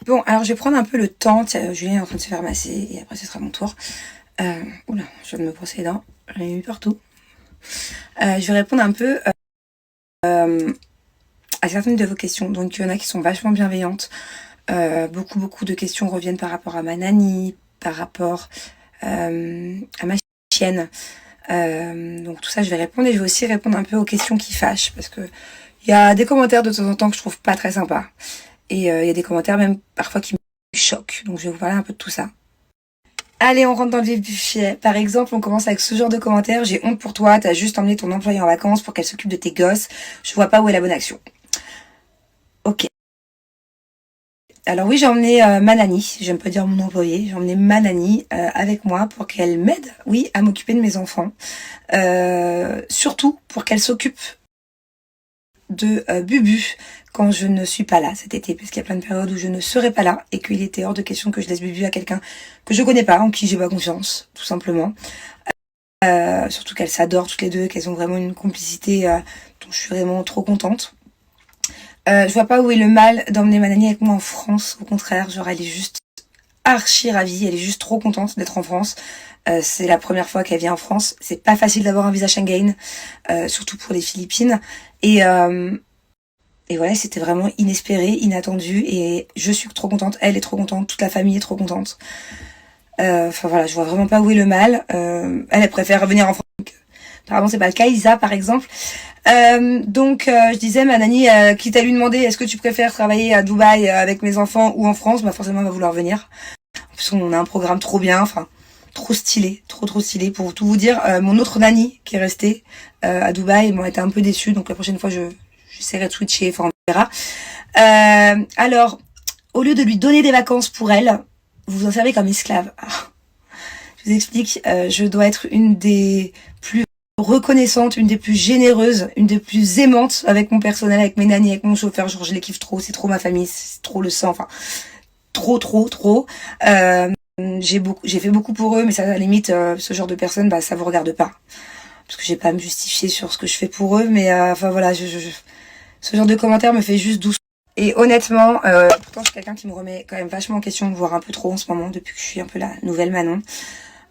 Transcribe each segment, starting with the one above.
Bon, alors je vais prendre un peu le temps. Tiens, Julien est en train de se faire masser et après ce sera mon tour. Oula, je viens de me brosser les dents. J'en ai eu partout. Je vais répondre un peu à certaines de vos questions. Donc il y en a qui sont vachement bienveillantes. Beaucoup de questions reviennent par rapport à ma nanny, par rapport à ma chienne. Donc tout ça je vais répondre et je vais aussi répondre un peu aux questions qui fâchent parce que il y a des commentaires de temps en temps que je trouve pas très sympas et il y a des commentaires même parfois qui me choquent. Donc je vais vous parler un peu de tout ça. Allez, on rentre dans le vif du sujet. Par exemple, on commence avec ce genre de commentaires. J'ai honte pour toi, t'as juste emmené ton employée en vacances pour qu'elle s'occupe de tes gosses. Je vois pas où est la bonne action. Ok. Alors oui, j'ai emmené ma nanny, j'aime pas dire mon employé, j'ai emmené ma nanny avec moi pour qu'elle m'aide, oui, à m'occuper de mes enfants. Surtout pour qu'elle s'occupe de Bubu quand je ne suis pas là cet été, parce qu'il y a plein de périodes où je ne serai pas là et qu'il était hors de question que je laisse Bubu à quelqu'un que je connais pas, en qui j'ai pas confiance, tout simplement. Surtout qu'elles s'adorent toutes les deux, qu'elles ont vraiment une complicité dont je suis vraiment trop contente. Je vois pas où est le mal d'emmener ma nanny avec moi en France. Au contraire, genre elle est juste archi ravie, elle est juste trop contente d'être en France. C'est la première fois qu'elle vient en France. C'est pas facile d'avoir un visa Schengen, surtout pour les Philippines. Et voilà, c'était vraiment inespéré, inattendu. Et je suis trop contente, elle est trop contente, toute la famille est trop contente. Enfin voilà, je vois vraiment pas où est le mal. Elle préfère revenir en France. Apparemment c'est pas le cas. Isa par exemple. Donc je disais, ma nanny, quitte à lui demander est-ce que tu préfères travailler à Dubaï avec mes enfants ou en France, bah forcément elle va vouloir venir. En plus on a un programme trop bien, enfin trop stylé, trop stylé. Pour tout vous dire, mon autre nanny qui est restée à Dubaï m'a été un peu déçue, donc la prochaine fois j'essaierai de switcher, enfin on verra. Alors, au lieu de lui donner des vacances pour elle, vous vous en servez comme esclave. Je vous explique, je dois être une des plus reconnaissante, une des plus généreuses, une des plus aimantes avec mon personnel, avec mes nannies, avec mon chauffeur. Genre je les kiffe trop, c'est trop ma famille, c'est trop le sang, enfin trop. J'ai fait beaucoup pour eux, mais ça à la limite ce genre de personnes, bah ça vous regarde pas, parce que j'ai pas à me justifier sur ce que je fais pour eux, mais enfin voilà, ce genre de commentaires me fait juste douce. Et honnêtement, pourtant je suis quelqu'un qui me remet quand même vachement en question, voire un peu trop en ce moment, depuis que je suis un peu la nouvelle Manon.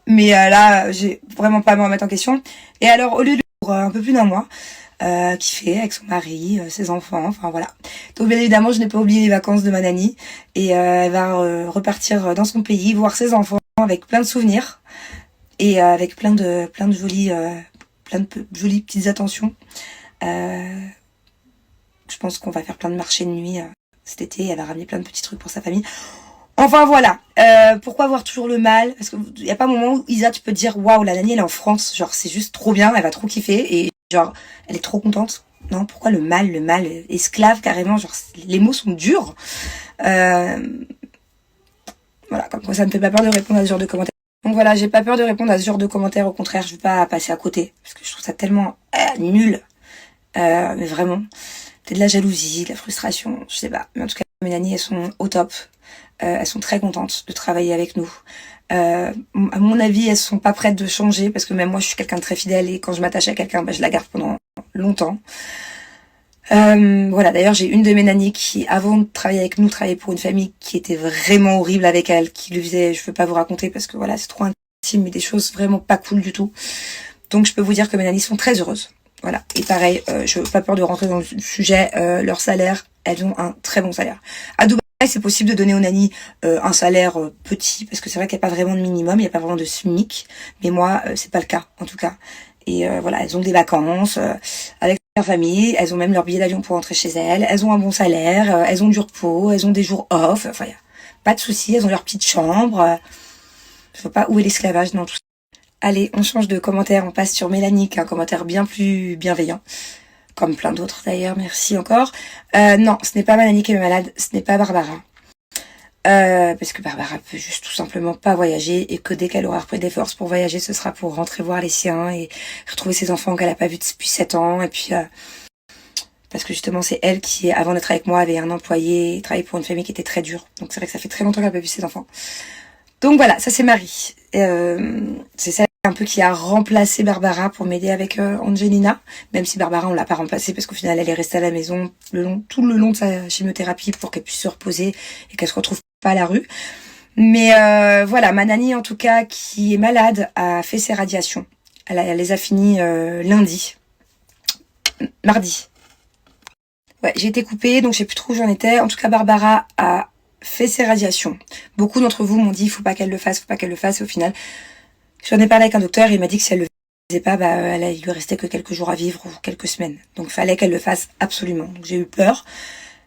Mais là, j'ai vraiment pas à me remettre en question. Et alors, au lieu de pour un peu plus d'un mois, kiffer avec son mari, ses enfants, enfin voilà. Donc bien évidemment, je n'ai pas oublié les vacances de ma nanny. Et elle va repartir dans son pays, voir ses enfants avec plein de souvenirs. Et avec plein de jolies petites attentions. Je pense qu'on va faire plein de marchés de nuit cet été. Elle va ramener plein de petits trucs pour sa famille. Enfin voilà, pourquoi voir toujours le mal? Parce qu'il y a pas un moment où Isa tu peux te dire waouh, la nanny elle est en France, genre c'est juste trop bien, elle va trop kiffer et genre elle est trop contente. Non, pourquoi le mal, esclave carrément, genre les mots sont durs. Voilà, comme quoi ça me fait pas peur de répondre à ce genre de commentaires. Donc voilà, j'ai pas peur de répondre à ce genre de commentaires, au contraire, je vais pas passer à côté parce que je trouve ça tellement nul. Mais vraiment, c'est de la jalousie, de la frustration, je sais pas. Mais en tout cas, mes nannies elles sont au top. Elles sont très contentes de travailler avec nous. À mon avis, elles sont pas prêtes de changer parce que même moi, je suis quelqu'un de très fidèle et quand je m'attache à quelqu'un, bah, je la garde pendant longtemps. Voilà, d'ailleurs, j'ai une de mes nannies qui, avant de travailler avec nous, travaillait pour une famille qui était vraiment horrible avec elle, qui lui faisait, je peux pas vous raconter parce que voilà, c'est trop intime, mais des choses vraiment pas cool du tout. Donc, je peux vous dire que mes nannies sont très heureuses. Voilà. Et pareil, je n'ai pas peur de rentrer dans le sujet, leur salaire, elles ont un très bon salaire. À Dubaï, c'est possible de donner aux nannies un salaire petit, parce que c'est vrai qu'il n'y a pas vraiment de minimum, il n'y a pas vraiment de SMIC, mais moi, c'est pas le cas, en tout cas. Et voilà, elles ont des vacances avec leur famille, elles ont même leur billet d'avion pour rentrer chez elles ont un bon salaire, elles ont du repos, elles ont des jours off, enfin, y a pas de souci, elles ont leur petite chambre. Je vois pas où est l'esclavage dans tout ça. Allez, on change de commentaire, on passe sur Mélanie, qui a un commentaire bien plus bienveillant. Comme plein d'autres d'ailleurs, merci encore. Non, ce n'est pas Mélanie qui est malade, ce n'est pas Barbara. Parce que Barbara peut juste tout simplement pas voyager et que dès qu'elle aura repris des forces pour voyager, ce sera pour rentrer voir les siens et retrouver ses enfants qu'elle a pas vus depuis 7 ans. Et puis, parce que justement, c'est elle qui, avant d'être avec moi, avait un employé et travaillait pour une famille qui était très dure. Donc c'est vrai que ça fait très longtemps qu'elle n'a pas vu ses enfants. Donc voilà, ça c'est Marie. C'est celle un peu qui a remplacé Barbara pour m'aider avec Angelina, même si Barbara on l'a pas remplacée parce qu'au final elle est restée à la maison tout le long de sa chimiothérapie pour qu'elle puisse se reposer et qu'elle se retrouve pas à la rue. Mais voilà, ma nanny en tout cas qui est malade a fait ses radiations. Elle les a finies mardi. Ouais, j'ai été coupée, donc je sais plus trop où j'en étais. En tout cas, Barbara a fait ses radiations. Beaucoup d'entre vous m'ont dit, il faut pas qu'elle le fasse, faut pas qu'elle le fasse. Et au final, j'en ai parlé avec un docteur et il m'a dit que si elle le faisait pas, il lui restait que quelques jours à vivre ou quelques semaines. Donc il fallait qu'elle le fasse absolument. Donc j'ai eu peur.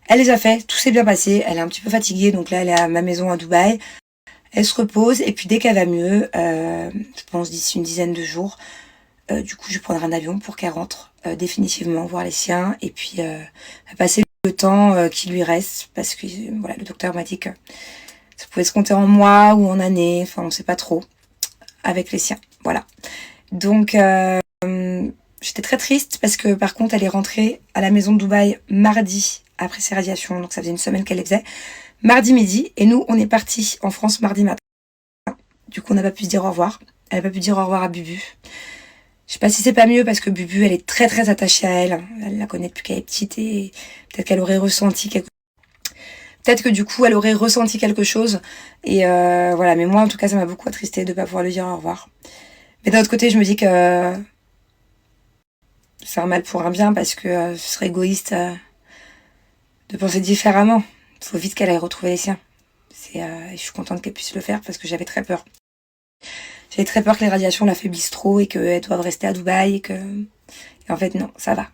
Elle les a fait, tout s'est bien passé. Elle est un petit peu fatiguée, donc là elle est à ma maison à Dubaï. Elle se repose et puis dès qu'elle va mieux, je pense d'ici une dizaine de jours, du coup je prendrai un avion pour qu'elle rentre définitivement voir les siens et puis passer le temps qui lui reste parce que voilà, le docteur m'a dit que ça pouvait se compter en mois ou en années, enfin on sait pas trop avec les siens, voilà. Donc j'étais très triste parce que par contre elle est rentrée à la maison de Dubaï mardi après ses radiations, donc ça faisait une semaine qu'elle les faisait, mardi midi, et nous on est partis en France mardi matin. Du coup on n'a pas pu se dire au revoir, elle n'a pas pu dire au revoir à Bubu. Je sais pas si c'est pas mieux parce que Bubu elle est très très attachée à elle, elle la connaît depuis qu'elle est petite et peut-être qu'elle aurait ressenti quelque chose. Peut-être que du coup elle aurait ressenti quelque chose et voilà, mais moi en tout cas ça m'a beaucoup attristée de pas pouvoir lui dire au revoir. Mais d'un autre côté je me dis que c'est un mal pour un bien parce que ce serait égoïste de penser différemment. Il faut vite qu'elle aille retrouver les siens. Je suis contente qu'elle puisse le faire parce que j'avais très peur. J'avais très peur que les radiations l'affaiblissent trop et qu'elle doive rester à Dubaï et en fait non, ça va.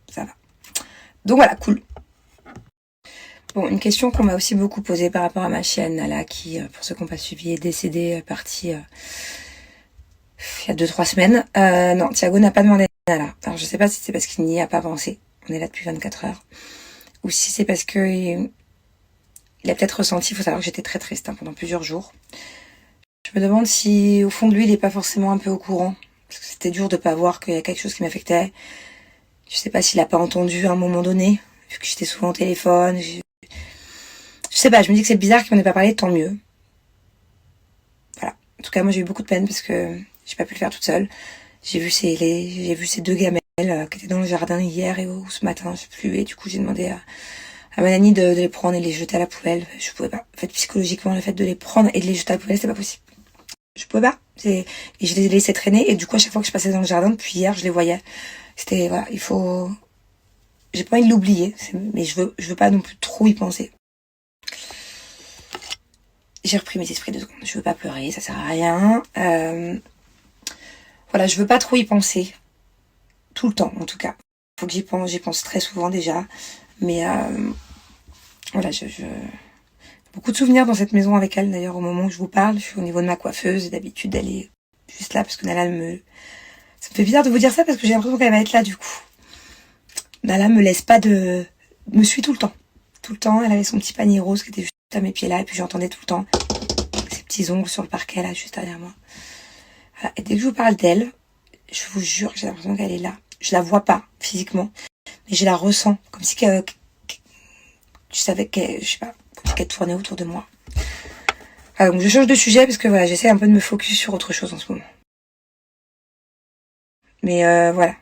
Ça va. Donc voilà, cool. Bon, une question qu'on m'a aussi beaucoup posée par rapport à ma chienne, Nala, qui, pour ceux qui n'ont pas suivi, est décédée, partie il y a 2-3 semaines. Non, Thiago n'a pas demandé à Nala. Alors je sais pas si c'est parce qu'il n'y a pas pensé. On est là depuis 24 heures. Ou si c'est parce que il a peut-être ressenti, il faut savoir que j'étais très triste pendant plusieurs jours. Je me demande si au fond de lui il est pas forcément un peu au courant. Parce que c'était dur de pas voir qu'il y a quelque chose qui m'affectait. Je sais pas s'il a pas entendu à un moment donné, vu que j'étais souvent au téléphone. Je sais pas, je me dis que c'est bizarre qu'il m'en ait pas parlé, tant mieux. Voilà. En tout cas, moi j'ai eu beaucoup de peine parce que j'ai pas pu le faire toute seule. J'ai vu ces 2 gamelles qui étaient dans le jardin hier et ce matin, je sais plus. Et du coup, j'ai demandé à ma nanny de les prendre et de les jeter à la poubelle. Je pouvais pas. En fait, psychologiquement, le fait de les prendre et de les jeter à la poubelle, c'était pas possible. Je pouvais pas. Et je les ai laissés traîner. Et du coup, à chaque fois que je passais dans le jardin, depuis hier, je les voyais. C'était, voilà, il faut... J'ai pas envie de l'oublier, mais je veux pas non plus trop y penser. J'ai repris mes esprits 2 secondes. Je veux pas pleurer, ça sert à rien. Voilà, je veux pas trop y penser. Tout le temps, en tout cas. Faut que j'y pense très souvent déjà. Mais voilà, beaucoup de souvenirs dans cette maison avec elle. D'ailleurs, au moment où je vous parle, je suis au niveau de ma coiffeuse. Et d'habitude, elle est juste là parce que Nala ça me fait bizarre de vous dire ça parce que j'ai l'impression qu'elle va être là du coup. Nala me me suit tout le temps. Tout le temps, elle avait son petit panier rose qui était juste à mes pieds là, et puis j'entendais tout le temps ses petits ongles sur le parquet là, juste derrière moi. Voilà. Et dès que je vous parle d'elle, je vous jure que j'ai l'impression qu'elle est là. Je la vois pas physiquement, mais je la ressens, comme si je savais qu'elle, je sais pas, comme si qu'elle tournait autour de moi. Voilà, donc je change de sujet parce que voilà, j'essaie un peu de me focus sur autre chose en ce moment. Mais voilà.